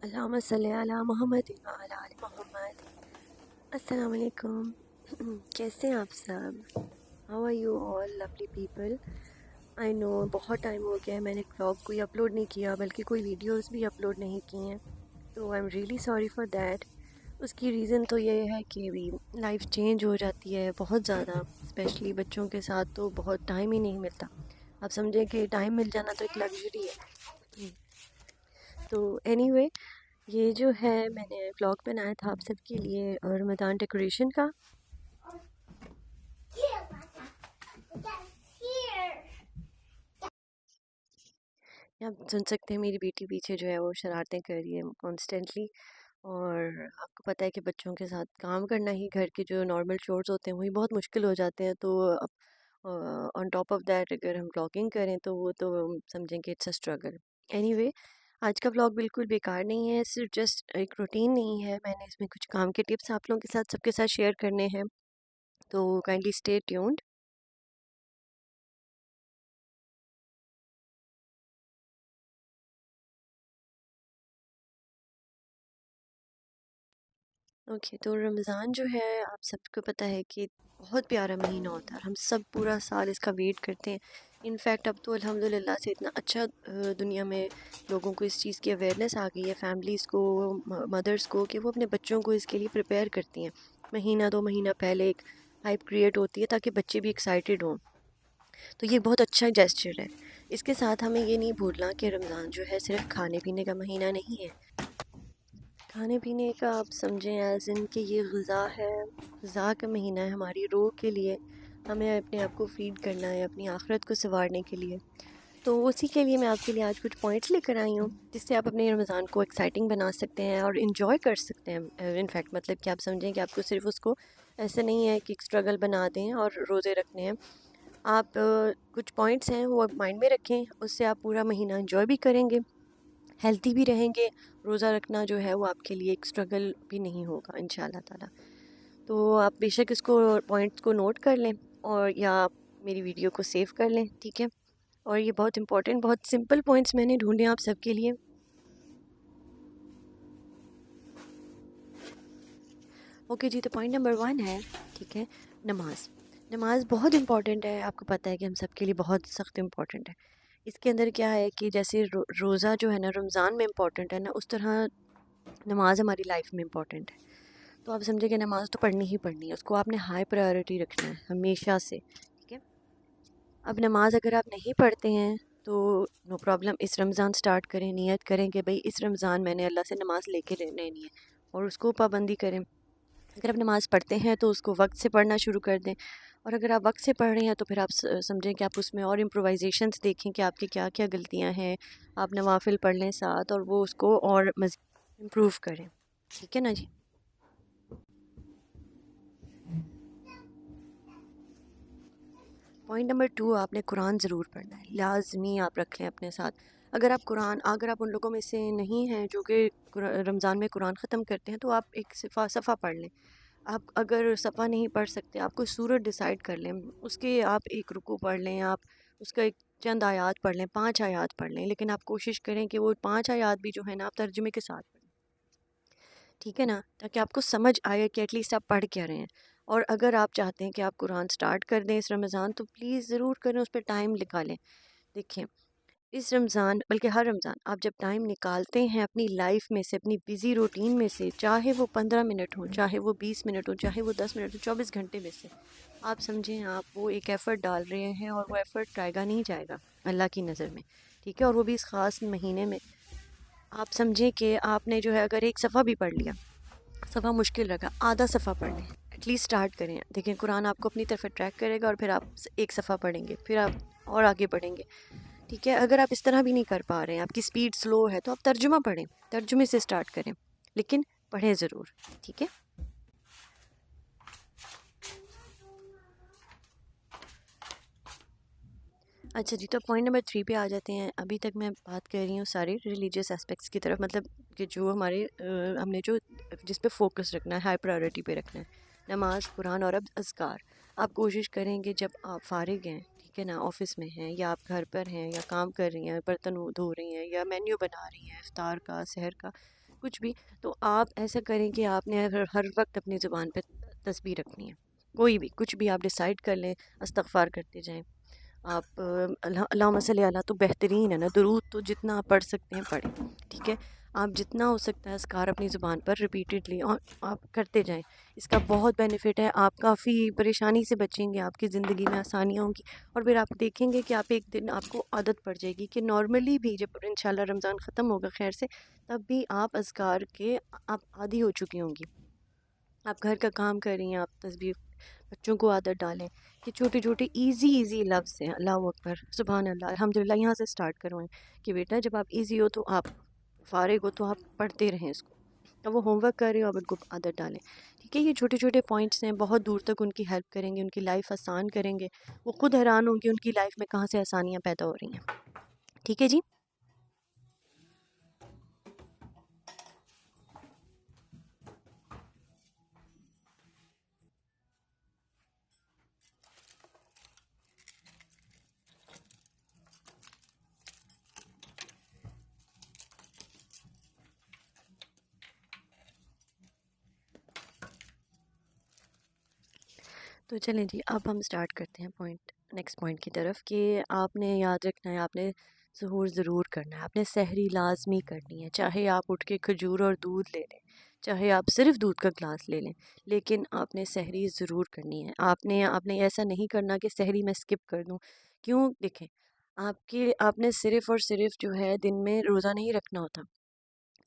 अल्लाहुम्मा सल्ली अला मोहम्मद व अला आलि मोहम्मद। अस्सलाम वालेकुम। कैसे हैं आप सब? How are you all lovely people? I know बहुत टाइम हो गया है, मैंने व्लॉग कोई अपलोड नहीं किया, बल्कि कोई वीडियोस भी अपलोड नहीं किए हैं। तो I am really sorry for that. उसकी रीज़न तो ये है कि अभी लाइफ चेंज हो जाती है बहुत ज़्यादा, स्पेशली बच्चों के साथ तो बहुत टाइम ही नहीं मिलता। आप समझें कि टाइम मिल जाना तो एक लग्जरी है। तो एनीवे, ये जो है मैंने व्लॉग बनाया था आप सबके लिए और रमज़ान डेकोरेशन का। आप सुन सकते हैं मेरी बेटी पीछे जो है वो शरारतें कर रही है कॉन्स्टेंटली। और आपको पता है कि बच्चों के साथ काम करना ही घर के जो नॉर्मल चोर्स होते हैं वही बहुत मुश्किल हो जाते हैं। तो ऑन टॉप ऑफ दैट अगर हम व्लॉगिंग करें तो वो तो समझें कि इट्स अ स्ट्रगल। एनीवे, आज का व्लॉग बिल्कुल बेकार नहीं है, सिर्फ जस्ट एक रूटीन नहीं है। मैंने इसमें कुछ काम के टिप्स आप लोगों के साथ सबके साथ शेयर करने हैं, तो काइंडली स्टे ट्यून्ड। ओके, तो रमज़ान जो है आप सबको पता है कि बहुत प्यारा महीना होता है, हम सब पूरा साल इसका वेट करते हैं। इनफैक्ट अब तो अल्हम्दुलिल्लाह से इतना अच्छा दुनिया में लोगों को इस चीज़ की अवेयरनेस आ गई है, फैमिलीज़ को, मदर्स को, कि वो अपने बच्चों को इसके लिए प्रिपेयर करती हैं। महीना 2 महीना पहले एक हाइप क्रिएट होती है ताकि बच्चे भी एक्साइटेड हों। तो ये बहुत अच्छा जेस्चर है। इसके साथ हमें ये नहीं भूलना कि रमज़ान जो है सिर्फ खाने पीने का महीना नहीं है। खाने पीने का आप समझें एज़ इन कि ये ग़िज़ा है, ग़िज़ा का महीना है हमारी रूह के लिए। हमें अपने आप को फ़ीड करना है अपनी आखिरत को सँवारने के लिए। तो उसी के लिए मैं आपके लिए आज कुछ पॉइंट्स लेकर आई हूँ जिससे आप अपने रमज़ान को एक्साइटिंग बना सकते हैं और इन्जॉय कर सकते हैं। इनफैक्ट मतलब कि आप समझें कि आपको सिर्फ उसको ऐसे नहीं है कि एक स्ट्रगल बना दें और रोज़े रखने हैं। आप कुछ पॉइंट्स हैं वो माइंड में रखें, उससे आप पूरा महीना इन्जॉय भी करेंगे, हेल्दी भी रहेंगे। रोज़ा रखना जो है वो आपके लिए एक स्ट्रगल भी नहीं होगा इंशाल्लाह ताला। तो आप बेशक इसको पॉइंट्स को नोट कर लें और या आप मेरी वीडियो को सेव कर लें, ठीक है। और ये बहुत इंपॉर्टेंट, बहुत सिंपल पॉइंट्स मैंने ढूंढे आप सबके लिए। ओके जी, तो पॉइंट नंबर 1 है, ठीक है, नमाज। नमाज बहुत इंपॉर्टेंट है, आपको पता है कि हम सबके लिए बहुत सख्त इंपॉर्टेंट है। इसके अंदर क्या है कि जैसे रोज़ा जो है ना रमज़ान में इम्पॉर्टेंट है ना, उस तरह नमाज हमारी लाइफ में इम्पॉर्टेंट है। तो आप समझे कि नमाज़ तो पढ़नी ही पढ़नी है, उसको आपने हाई प्रायोरिटी रखना है हमेशा से, ठीक है। अब नमाज अगर आप नहीं पढ़ते हैं तो नो प्रॉब्लम, इस रमज़ान स्टार्ट करें, नियत करें कि भाई इस रमज़ान मैंने अल्लाह से नमाज़ लेके रहनी है और उसको पाबंदी करें। अगर आप नमाज़ पढ़ते हैं तो उसको वक्त से पढ़ना शुरू कर दें, और अगर आप वक्त से पढ़ रहे हैं तो फिर आप समझें कि आप उसमें और इम्प्रोवाइजेशंस देखें कि आपकी क्या क्या गलतियाँ हैं। आप नवाफिल पढ़ लें साथ और वो उसको और मज़ीद इम्प्रूव करें, ठीक है ना जी। पॉइंट नंबर 2, आपने कुरान ज़रूर पढ़ना है, लाजमी आप रख लें अपने साथ। अगर आप उन लोगों में से नहीं हैं जो कि रमज़ान में कुरान ख़त्म करते हैं, तो आप एक सफ़ा पढ़ लें। आप अगर सफ़ा नहीं पढ़ सकते, आप कोई सूरत डिसाइड कर लें, उसके आप एक रुकू पढ़ लें, आप उसका एक चंद आयात पढ़ लें, 5 आयात पढ़ लें, लेकिन आप कोशिश करें कि वो 5 आयात भी जो है ना आप तर्जुमे के साथ पढ़ें, ठीक है ना, ताकि आपको समझ आए कि एटलीस्ट आप पढ़ क्या रहे हैं। और अगर आप चाहते हैं कि आप कुरान स्टार्ट कर दें इस रमज़ान, तो प्लीज़ ज़रूर करें, उस पर टाइम निकालें। देखिए, इस रमज़ान बल्कि हर रमज़ान आप जब टाइम निकालते हैं अपनी लाइफ में से, अपनी बिज़ी रूटीन में से, चाहे वो 15 मिनट हो, चाहे वो 20 मिनट हो, चाहे वो 10 मिनट हो, 24 घंटे में से, आप समझें आप वो एक एफ़र्ट डाल रहे हैं और वो एफ़र्ट जाएगा नहीं जाएगा अल्लाह की नज़र में, ठीक है। और वो भी इस ख़ास महीने में। आप समझें कि आपने जो है अगर एक सफ़ा भी पढ़ लिया, सफ़ा मुश्किल लगा, आधा सफ़ा पढ़ लें, एटलीस्ट स्टार्ट करें। देखिए कुरान आपको अपनी तरफ अट्रैक्ट करेगा और फिर आप एक सफ़ा पढ़ेंगे, फिर आप और आगे बढ़ेंगे, ठीक है। अगर आप इस तरह भी नहीं कर पा रहे हैं, आपकी स्पीड स्लो है, तो आप तर्जुमा पढ़ें, तर्जुमे से स्टार्ट करें, लेकिन पढ़ें ज़रूर, ठीक है। अच्छा जी, तो पॉइंट नंबर 3 पे आ जाते हैं। अभी तक मैं बात कर रही हूँ सारे रिलीजियस एस्पेक्ट्स की तरफ, मतलब कि जो हमारे हमने जो जिस पे फोकस रखना है, हाई प्रायोरिटी पे रखना है, नमाज, कुरान और अब अज़कार। आप कोशिश करेंगे जब आप फारिग हैं, ठीक है ना, ऑफिस में हैं या आप घर पर हैं या काम कर रही हैं, बर्तन धो रही हैं या मेन्यू बना रही हैं इफ्तार का, सहर का, कुछ भी, तो आप ऐसा करें कि आपने हर हर वक्त अपनी ज़ुबान पे तस्बीह रखनी है। कोई भी कुछ भी आप डिसाइड कर लें, इस्तग़फ़ार करते जाएं। आप अल्लाहुम्मा सल्ली अला तो बेहतरीन है ना, दुरूद तो जितना आप पढ़ सकते हैं पढ़ें, ठीक है। आप जितना हो सकता है अस्कार अपनी ज़ुबान पर रिपीटेडली और आप करते जाएं। इसका बहुत बेनिफिट है, आप काफ़ी परेशानी से बचेंगे, आपकी ज़िंदगी में आसानियाँ होंगी। और फिर आप देखेंगे कि आप एक दिन आपको आदत पड़ जाएगी कि नॉर्मली भी जब इंशाल्लाह रमज़ान ख़त्म होगा खैर से, तब भी आप अस्कार के आप आदी हो चुकी होंगी। आप घर का काम कर रही हैं, आप तस्बीह, बच्चों को आदत डालें कि छोटे छोटे इजी इजी लफ्ज़ हैं, अल्लाह अकबर, सुबहान अल्लाह, अल्हम्दुलिल्लाह, यहाँ से स्टार्ट करवाएं कि बेटा जब आप इजी हो तो आप फारिग हो तो आप पढ़ते रहें इसको। तो वो होमवर्क कर रहे हो, आप उनको आदत डालें, ठीक है। ये छोटे छोटे पॉइंट्स हैं, बहुत दूर तक उनकी हेल्प करेंगे, उनकी लाइफ आसान करेंगे। वो खुद हैरान होंगे उनकी लाइफ में कहाँ से आसानियाँ पैदा हो रही हैं, ठीक है जी। तो चलें जी, अब हम स्टार्ट करते हैं नेक्स्ट पॉइंट की तरफ कि आपने याद रखना है, आपने सहूर ज़रूर करना है, आपने सहरी लाजमी करनी है। चाहे आप उठ के खजूर और दूध ले लें, चाहे आप सिर्फ दूध का ग्लास ले लें, लेकिन आपने सहरी ज़रूर करनी है। आपने आपने ऐसा नहीं करना कि सहरी मैं स्किप कर दूँ। क्यों? देखें, आपके आपने सिर्फ और सिर्फ जो है दिन में रोज़ा नहीं रखना होता,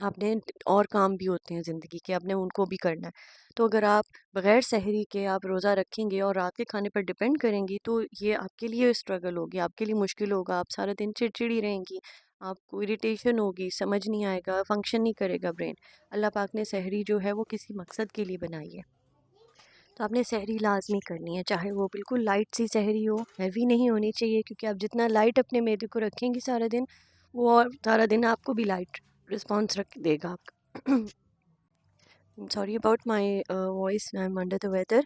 आपने और काम भी होते हैं ज़िंदगी के, आपने उनको भी करना है। तो अगर आप बग़ैर सहरी के आप रोज़ा रखेंगे और रात के खाने पर डिपेंड करेंगी, तो ये आपके लिए स्ट्रगल होगी, आपके लिए मुश्किल होगा। आप सारा दिन चिड़चिड़ी रहेंगी, आपको इरिटेशन होगी, समझ नहीं आएगा, फंक्शन नहीं करेगा ब्रेन। अल्लाह पाक ने सहरी जो है वो किसी मकसद के लिए बनाई है। तो आपने सहरी लाज़मी करनी है, चाहे वो बिल्कुल लाइट सी सहरी हो, हैवी नहीं होनी चाहिए, क्योंकि आप जितना लाइट अपने मैदे को रखेंगी सारा दिन, वो और सारा दिन आपको भी लाइट रिस्पॉन्स रख देगा आपका। Sorry about my voice, I am under the weather.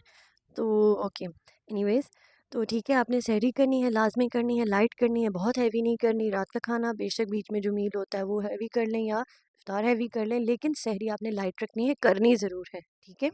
तो ओके, एनीवेज, तो ठीक है, आपने सहरी करनी है, लाजमी करनी है, लाइट करनी है, बहुत हैवी नहीं करनी। रात का खाना बेशक बीच में जो मील होता है वो हैवी कर लें या इफ्तार हैवी कर लें, लेकिन सहरी आपने लाइट रखनी है, करनी ज़रूर है, ठीक है।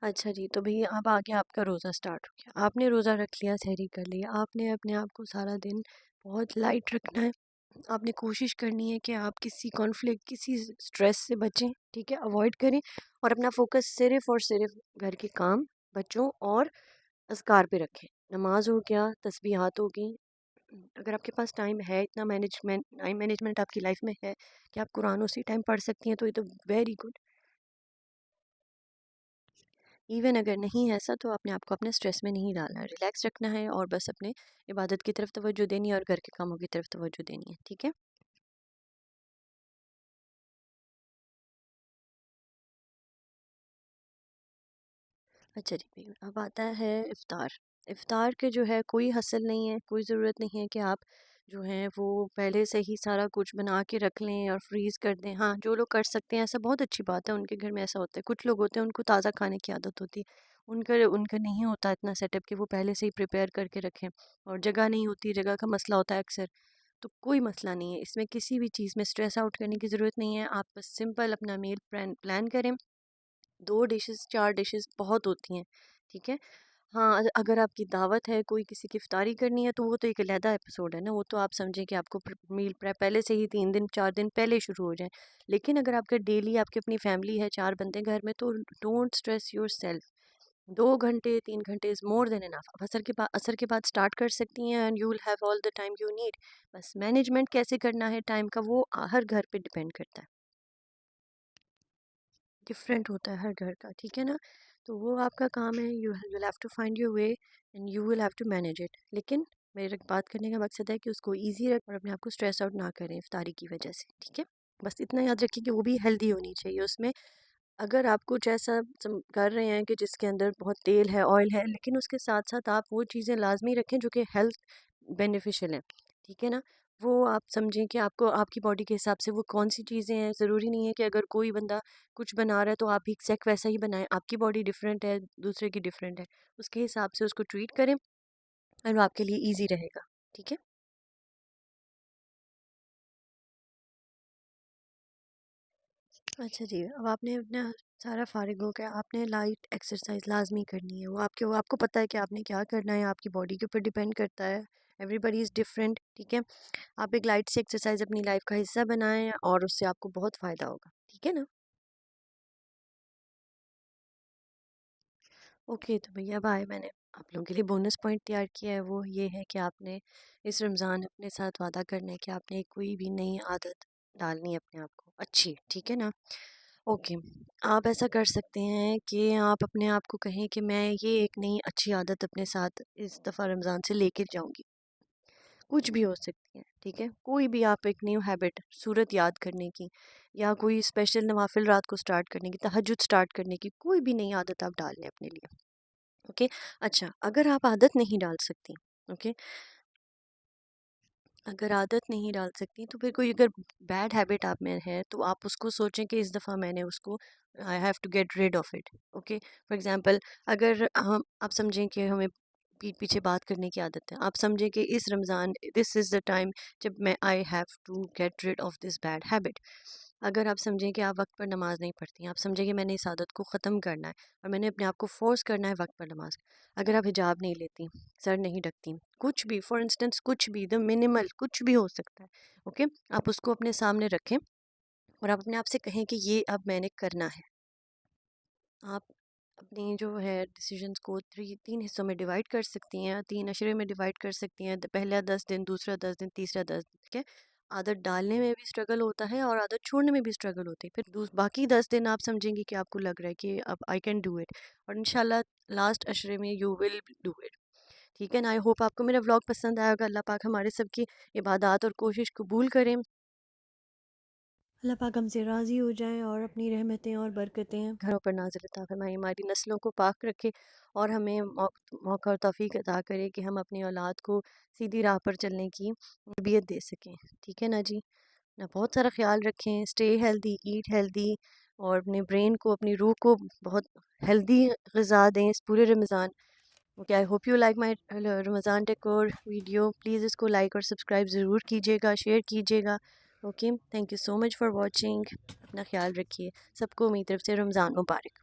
अच्छा जी, तो भई अब आगे आपका रोज़ा स्टार्ट हो गया। आपने रोज़ा रख लिया, सहरी कर लिया, आपने अपने आप को सारा दिन बहुत लाइट रखना है। आपने कोशिश करनी है कि आप किसी कॉन्फ्लिक्ट, किसी स्ट्रेस से बचें, ठीक है? अवॉइड करें और अपना फ़ोकस सिर्फ़ और सिर्फ़ घर के काम, बच्चों और अज़कार पे रखें। नमाज़ हो गया, तस्बीहात हो गईं। अगर आपके पास टाइम है, इतना टाइम मैनेजमेंट आपकी लाइफ़ में है कि आप कुरान उसी टाइम पढ़ सकती हैं, तो ये तो वेरी गुड। इवन अगर नहीं है ऐसा, तो आपने आपको अपने स्ट्रेस में नहीं डालना है, रिलैक्स रखना है और बस अपने इबादत की तरफ तवज्जो देनी है और घर के कामों की तरफ तवज्जो देनी है, ठीक है। अच्छा जी, अब आता है इफ्तार। इफ्तार के जो है कोई हसल नहीं है, कोई ज़रूरत नहीं है कि आप जो है वो पहले से ही सारा कुछ बना के रख लें और फ्रीज़ कर दें। हाँ, जो लोग कर सकते हैं ऐसा बहुत अच्छी बात है, उनके घर में ऐसा होता है। कुछ लोग होते हैं उनको ताज़ा खाने की आदत होती है, उनका उनका नहीं होता इतना सेटअप कि वो पहले से ही प्रिपेयर करके रखें, और जगह नहीं होती, जगह का मसला होता है अक्सर। तो कोई मसला नहीं है, इसमें किसी भी चीज़ में स्ट्रेस आउट करने की ज़रूरत नहीं है। आप बस सिंपल अपना मील प्लान प्लान करें। 2 डिशेज़ 4 डिशेज़ बहुत होती हैं, ठीक है। हाँ, अगर आपकी दावत है, कोई किसी की इफ्तारी करनी है, तो वो तो एक अलहदा एपिसोड है ना, वो तो आप समझें कि आपको मील प्रेप पहले से ही 3 दिन 4 दिन पहले शुरू हो जाए। लेकिन अगर आपका डेली आपकी अपनी फैमिली है, 4 बंदे घर में, तो डोंट स्ट्रेस योरसेल्फ। 2 घंटे 3 घंटे इज़ मोर देन इनफ। आप असर के बाद स्टार्ट कर सकती हैं and you will have all the time you need. बस मैनेजमेंट कैसे करना है टाइम का, वो हर घर पे डिपेंड करता है। डिफरेंट होता है हर घर का, ठीक है ना। तो वो आपका काम है, you will have to find your way and you will have to manage it. लेकिन मेरे बात करने का मकसद है कि उसको ईजी रखें और अपने आप को स्ट्रेस आउट ना करें इफ्तारी की वजह से, ठीक है। बस इतना याद रखिए कि वो भी हेल्दी होनी चाहिए, उसमें अगर आप कुछ ऐसा कर रहे हैं कि जिसके अंदर बहुत तेल है, ऑयल है, लेकिन उसके साथ साथ आप वो चीज़ें लाजमी रखें जो कि हेल्थ बेनिफिशियल हैं, ठीक है ना। वो आप समझें कि आपको आपकी बॉडी के हिसाब से वो कौन सी चीज़ें हैं। ज़रूरी नहीं है कि अगर कोई बंदा कुछ बना रहा है तो आप भी एग्जैक्ट वैसा ही बनाएं। आपकी बॉडी डिफरेंट है, दूसरे की डिफरेंट है, उसके हिसाब से उसको ट्रीट करें और वो आपके लिए ईजी रहेगा, ठीक है। अच्छा जी, अब आपने अपना सारा फ़ारिग हो गया, आपने लाइट एक्सरसाइज लाज़मी करनी है। वो आपको पता है कि आपने क्या करना है, आपकी बॉडी के ऊपर डिपेंड करता है। एवरीबॉडी इज़ डिफरेंट, ठीक है। आप एक लाइट सी एक्सरसाइज अपनी लाइफ का हिस्सा बनाएं और उससे आपको बहुत फ़ायदा होगा, ठीक है ना। ओके तो भैया बाय। मैंने आप लोगों के लिए बोनस पॉइंट तैयार किया है, वो ये है कि आपने इस रमज़ान अपने साथ वादा करना है कि आपने कोई भी नई आदत डालनी है अपने आप को अच्छी, ठीक है ना। ओके, आप ऐसा कर सकते हैं कि आप अपने आप को कहें कि मैं ये एक नई अच्छी आदत अपने साथ इस दफ़ा रमज़ान से लेकर जाऊंगी। कुछ भी हो सकती है, ठीक है। कोई भी आप एक न्यू हैबिट, सूरत याद करने की या कोई स्पेशल नवाफिल रात को स्टार्ट करने की, तहज्जुद स्टार्ट करने की, कोई भी नई आदत आप डाल लें अपने लिए। ओके। अच्छा, अगर आप आदत नहीं डाल सकती, ओके, अगर आदत नहीं डाल सकती तो फिर कोई अगर बैड हैबिट आप में है तो आप उसको सोचें कि इस दफ़ा मैंने उसको I have to get rid of it. Okay, for example, अगर हम आप समझें कि हमें पीठ पीछे बात करने की आदत है, आप समझें कि इस Ramzan this is the time जब मैं I have to get rid of this bad habit. अगर आप समझें कि आप वक्त पर नमाज़ नहीं पढ़ती हैं, आप समझें कि मैंने इस आदत को ख़त्म करना है और मैंने अपने आप को फोर्स करना है वक्त पर नमाज। अगर आप हिजाब नहीं लेती, सर नहीं ढकती, कुछ भी, फॉर इंस्टेंस कुछ भी, द मिनिमल कुछ भी हो सकता है, ओके, आप उसको अपने सामने रखें और आप अपने आप से कहें कि ये अब मैंने करना है। आप अपनी जो है डिसीजंस को तीन हिस्सों में डिवाइड कर सकती हैं, तीन अशरे में डिवाइड कर सकती हैं। पहला 10 दिन, दूसरा 10 दिन, तीसरा 10 दिन, ठीक है। आदत डालने में भी स्ट्रगल होता है और आदत छोड़ने में भी स्ट्रगल होती है। फिर बाकी 10 दिन आप समझेंगी कि आपको लग रहा है कि अब आई कैन डू इट, और इंशाल्लाह लास्ट अशरे में यू विल डू इट, ठीक है ना। आई होप आपको मेरा व्लॉग पसंद आया होगा। अल्लाह पाक हमारे सबकी इबादत और कोशिश कबूल करें। अल्लाह पाक हमसे राज़ी हो जाए और अपनी रहमतें और बरकतें घरों पर नाज़िल अता फरमाए, हमारी नस्लों को पाक रखे और हमें मौका और तौफीक अता करे कि हम अपनी औलाद को सीधी राह पर चलने की तरबियत दे सकें, ठीक है ना जी। ना बहुत सारा ख्याल रखें, स्टे हेल्दी, ईट हेल्दी, और अपने ब्रेन को, अपनी रूह को बहुत हेल्दी गज़ा दें इस पूरे Ramzan. Okay, I hope you like my Ramzan decor video. Please इसको लाइक और सब्सक्राइब ज़रूर कीजिएगा, शेयर कीजिएगा। Okay, thank you so much for watching. अपना ख्याल रखिए। सबको मेरी तरफ से रमज़ान मुबारक।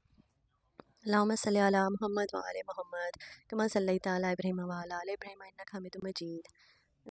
अल्लाहुम्मा सल्ली अला मुहम्मद व आले मुहम्मद कमा सल्लैता अला इब्राहीम व अला आलि इब्राहीम इन्नका हमीदुम मजीद।